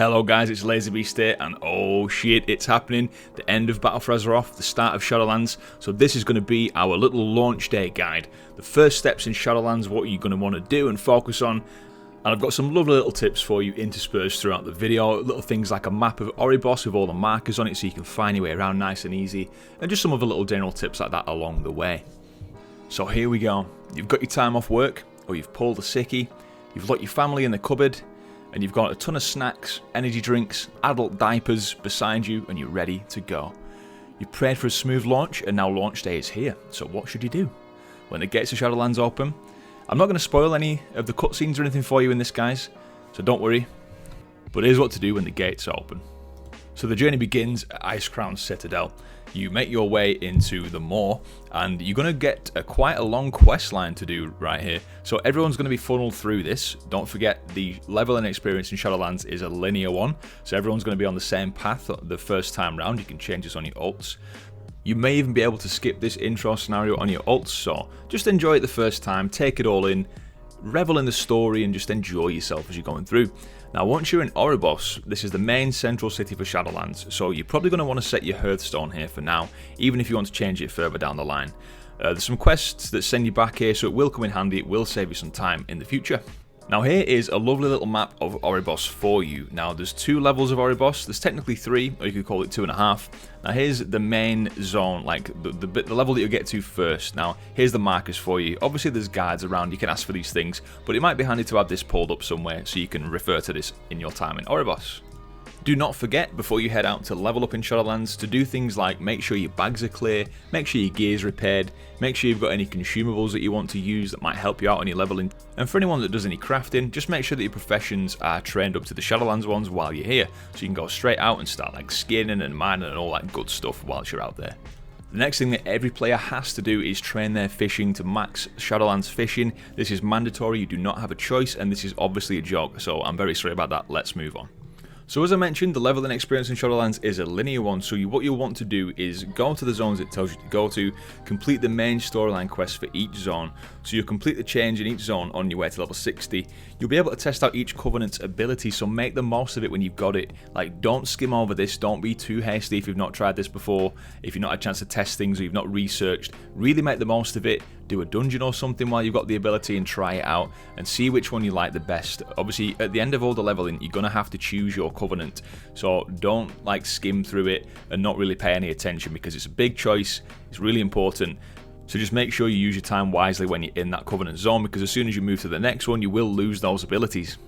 Hello guys, it's LazyBeast here, and oh shit, it's happening. The end of Battle for Azeroth, the start of Shadowlands. So this is going to be our little launch day guide. The first steps in Shadowlands, what you're going to want to do and focus on. And I've got some lovely little tips for you interspersed throughout the video. Little things like a map of Oribos with all the markers on it so you can find your way around nice and easy. And just some other little general tips like that along the way. So here we go. You've got your time off work, or you've pulled a sickie. You've locked your family in the cupboard. And you've got a ton of snacks, energy drinks, adult diapers beside you, and you're ready to go. You've prayed for a smooth launch, and now launch day is here. So what should you do? When the gates of Shadowlands open, I'm not going to spoil any of the cutscenes or anything for you in this, guys, so don't worry. But here's what to do when the gates open. So the journey begins at Icecrown Citadel. You make your way into the Moor, and you're going to get quite a long quest line to do right here. So everyone's going to be funneled through this. Don't forget, the level and experience in Shadowlands is a linear one, so everyone's going to be on the same path the first time round. You can change this on your ults. You may even be able to skip this intro scenario on your ults, so just enjoy it the first time, take it all in, revel in the story, and just enjoy yourself as you're going through. Now, once you're in Oribos, this is the main central city for Shadowlands, so you're probably going to want to set your Hearthstone here for now, even if you want to change it further down the line. There's some quests that send you back here, so it will come in handy, it will save you some time in the future. Now here is a lovely little map of Oribos for you. Now there's 2 levels of Oribos, there's technically 3, or you could call it 2.5. Now here's the main zone, like the level that you'll get to first. Now here's the markers for you. Obviously there's guides around, you can ask for these things, but it might be handy to have this pulled up somewhere so you can refer to this in your time in Oribos. Do not forget, before you head out to level up in Shadowlands, to do things like make sure your bags are clear, make sure your gear's repaired, make sure you've got any consumables that you want to use that might help you out on your leveling. And for anyone that does any crafting, just make sure that your professions are trained up to the Shadowlands ones while you're here, so you can go straight out and start like skinning and mining and all that good stuff whilst you're out there. The next thing that every player has to do is train their fishing to max Shadowlands fishing. This is mandatory, you do not have a choice, and this is obviously a joke, so I'm very sorry about that. Let's move on. So as I mentioned, the level and experience in Shadowlands is a linear one, so what you'll want to do is go to the zones it tells you to go to, complete the main storyline quest for each zone, so you'll complete the change in each zone on your way to level 60. You'll be able to test out each Covenant's ability, so make the most of it when you've got it. Like, don't skim over this, don't be too hasty if you've not tried this before, if you've not had a chance to test things or you've not researched. Really make the most of it, do a dungeon or something while you've got the ability and try it out, and see which one you like the best. Obviously, at the end of all the leveling, you're going to have to choose your Covenant, so don't like skim through it and not really pay any attention because it's a big choice, it's really important. So just make sure you use your time wisely when you're in that Covenant zone, because as soon as you move to the next one, you will lose those abilities.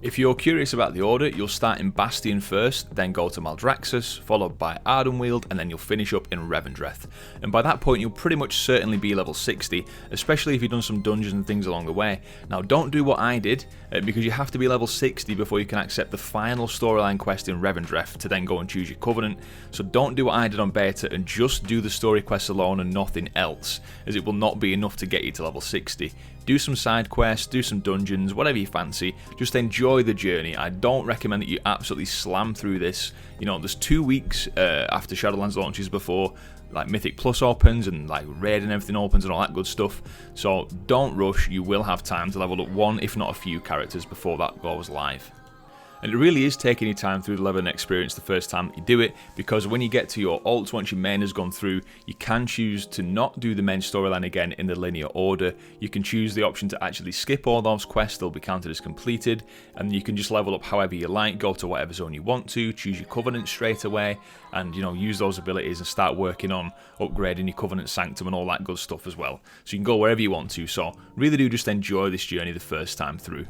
If you're curious about the order, you'll start in Bastion first, then go to Maldraxxus, followed by Ardenweald, and then you'll finish up in Revendreth. And by that point, you'll pretty much certainly be level 60, especially if you've done some dungeons and things along the way. Now, don't do what I did, because you have to be level 60 before you can accept the final storyline quest in Revendreth to then go and choose your Covenant. So don't do what I did on beta and just do the story quests alone and nothing else, as it will not be enough to get you to level 60. Do some side quests, do some dungeons, whatever you fancy. Just enjoy the journey. I don't recommend that you absolutely slam through this. You know, there's 2 weeks after Shadowlands launches before like Mythic Plus opens and like Raid and everything opens and all that good stuff. So don't rush. You will have time to level up 1, if not a few characters before that goes live. And it really is taking your time through the level and experience the first time that you do it, because when you get to your ults, once your main has gone through, you can choose to not do the main storyline again in the linear order. You can choose the option to actually skip all those quests, they'll be counted as completed, and you can just level up however you like, go to whatever zone you want to, choose your Covenant straight away, and use those abilities and start working on upgrading your Covenant Sanctum and all that good stuff as well. So you can go wherever you want to, so really do just enjoy this journey the first time through.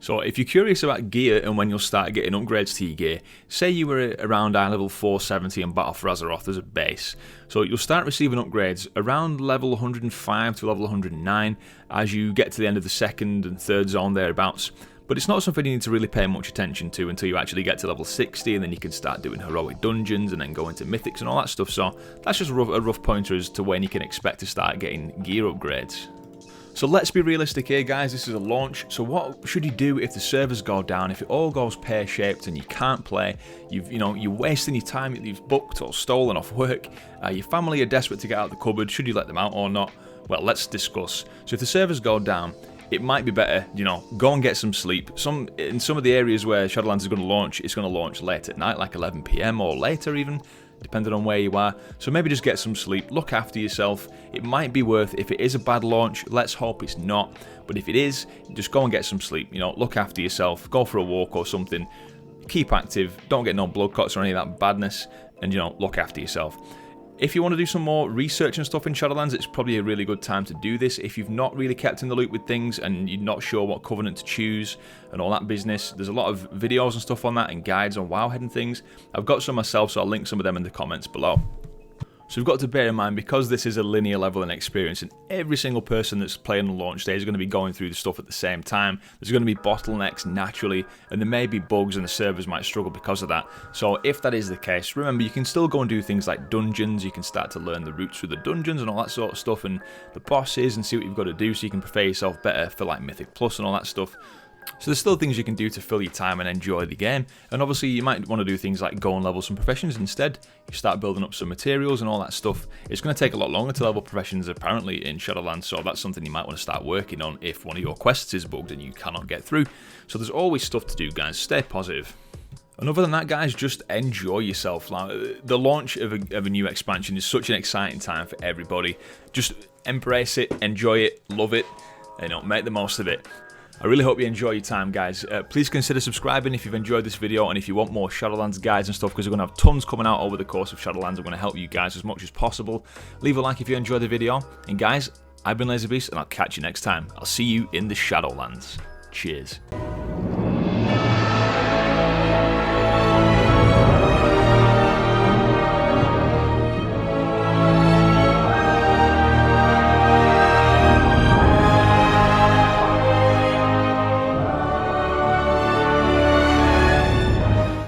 So if you're curious about gear and when you'll start getting upgrades to your gear, say you were around eye level 470 in Battle for Azeroth as a base, so you'll start receiving upgrades around level 105 to level 109 as you get to the end of the 2nd and 3rd zone thereabouts. But it's not something you need to really pay much attention to until you actually get to level 60, and then you can start doing heroic dungeons and then go into mythics and all that stuff. So that's just a rough pointer as to when you can expect to start getting gear upgrades. So let's be realistic here, guys, this is a launch, so what should you do if the servers go down, if it all goes pear-shaped and you can't play, you're wasting your time that you've booked or stolen off work, your family are desperate to get out of the cupboard, should you let them out or not? Well, let's discuss. So if the servers go down, it might be better, you know, go and get some sleep. In some of the areas where Shadowlands is going to launch, it's going to launch late at night, like 11 PM or later even, depending on where you are. So maybe just get some sleep, look after yourself. It might be worth, if it is a bad launch, let's hope it's not, but if it is, just go and get some sleep, you know, look after yourself, go for a walk or something, keep active, don't get no blood clots or any of that badness, and, you know, look after yourself. If you want to do some more research and stuff in Shadowlands, it's probably a really good time to do this. If you've not really kept in the loop with things and you're not sure what covenant to choose and all that business, there's a lot of videos and stuff on that and guides on Wowhead and things. I've got some myself, so I'll link some of them in the comments below. So we've got to bear in mind, because this is a linear leveling experience and every single person that's playing on launch day is going to be going through the stuff at the same time, there's going to be bottlenecks naturally, and there may be bugs and the servers might struggle because of that. So if that is the case, remember, you can still go and do things like dungeons, you can start to learn the routes through the dungeons and all that sort of stuff, and the bosses, and see what you've got to do so you can prepare yourself better for like Mythic Plus and all that stuff. So there's still things you can do to fill your time and enjoy the game, and obviously you might want to do things like go and level some professions instead. You start building up some materials and all that stuff. It's going to take a lot longer to level professions apparently in Shadowlands, so that's something you might want to start working on if one of your quests is bugged and you cannot get through. So there's always stuff to do, guys. Stay positive. And other than that, guys, just enjoy yourself. Like, the launch of a new expansion is such an exciting time for everybody. Just embrace it, enjoy it, love it, you know, make the most of it. I really hope you enjoy your time, guys. Please consider subscribing if you've enjoyed this video, and if you want more Shadowlands guides and stuff, because we're going to have tons coming out over the course of Shadowlands. I'm going to help you guys as much as possible. Leave a like if you enjoyed the video. And guys, I've been LaserBeast, and I'll catch you next time. I'll see you in the Shadowlands. Cheers.